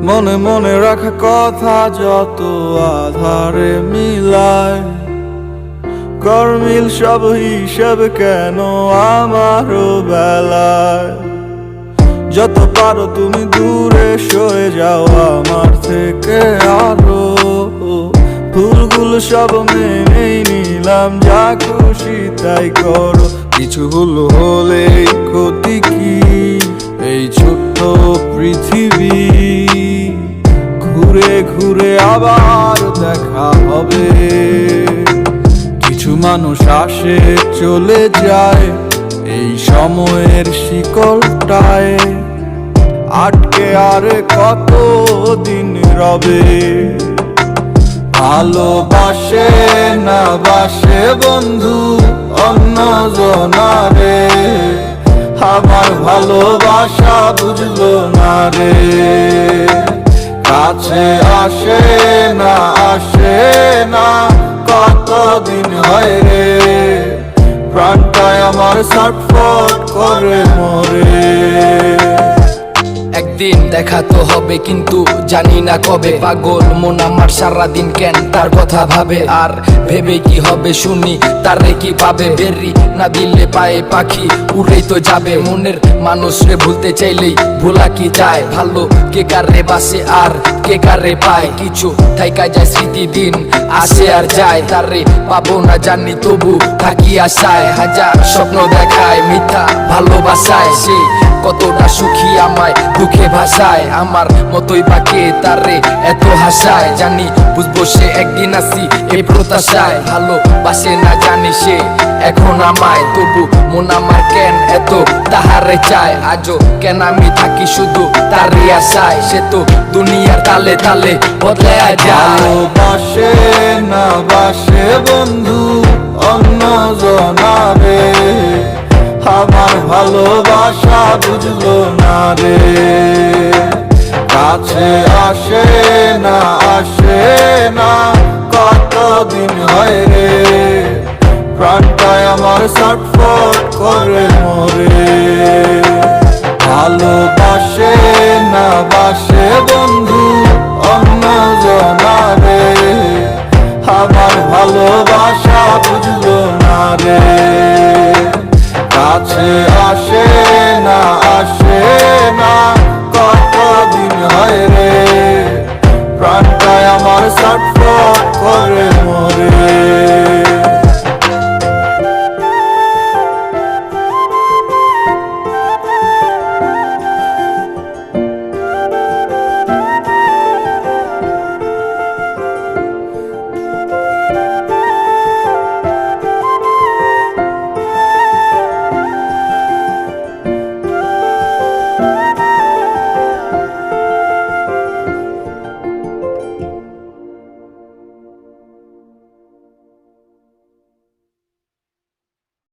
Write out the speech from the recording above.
মনে মনে রাখা কথা যত আধারে মিলায়, গরমিল সব হিসেব কেন আমারও বেলায়। যত পারো তুমি দূরে সরে যাও আমার থেকে আরো, ভুলগুলো সব মেনেই নিলাম, যা খুশি তাই করো। কিছু ভুল হলেই ক্ষতি কি এই ছোট্ট পৃথিবী, ঘুরে ঘুরে আবার দেখা হবে। কিছু মানুষ আসে চলে যায় এই সময়ের শিকলটায়, আটকে আর কত দিন রবে। ভালোবাসে না বাসে বন্ধু অন্য জনারে, আমার ভালোবাসা বুঝলো না রে। কাছে আসে না কতদিন হয় রে, প্রাণটায় আমার ছটফট করে মরে। একদিন দেখা তো হবে কিন্তু জানি না কবে, পাগল মন আমার সারাদিন কেন তার কথা ভাবে, আর ভেবে কি হবে শুনি তারে কি পাবে। বেরি না দিলে পায়ে পাখি উড়েই তো যাবে, মনের মানুষরে ভুলতে চাইলেই ভোলা কি যায়। ভালো কে কারে বাসে আর কে কারে পায়, কিছু থাইকা যায় স্মৃতি দিন আসে আর যায়। তারে পাবো না জানি তবু থাকি আশায়, হাজার স্বপ্ন দেখায় মিথ্যা ভালোবাসায়। সে কতটা সুখী আমায় দুঃখে ভাষায়, আমার মতোই বাকে তারে এত হাসায়। জানি বুঝবো সে একদিন আসি এই প্রত্যাশায়, ভালোবাসে না জানি সে এখন আমায়, তবু মন আমার কেন এত তাহারে চায়। আজও কেন আমি থাকি শুধু তারই আশায়, সে তো দুনিয়ার তালে তালে বদলে যায়। ভালোবাসে না বাসে বন্ধু অন্য জনারে, আমার ভালোবাসা বুঝলো না রে। কাছে আসে না কতদিন হয় রে, প্রাণটায় আমার ছটফট করে মরে। ভালোবাসে না বাসে বন্ধু অন্য জনারে, আমার ভালোবাসা বুঝলো না রে। কাছে আসে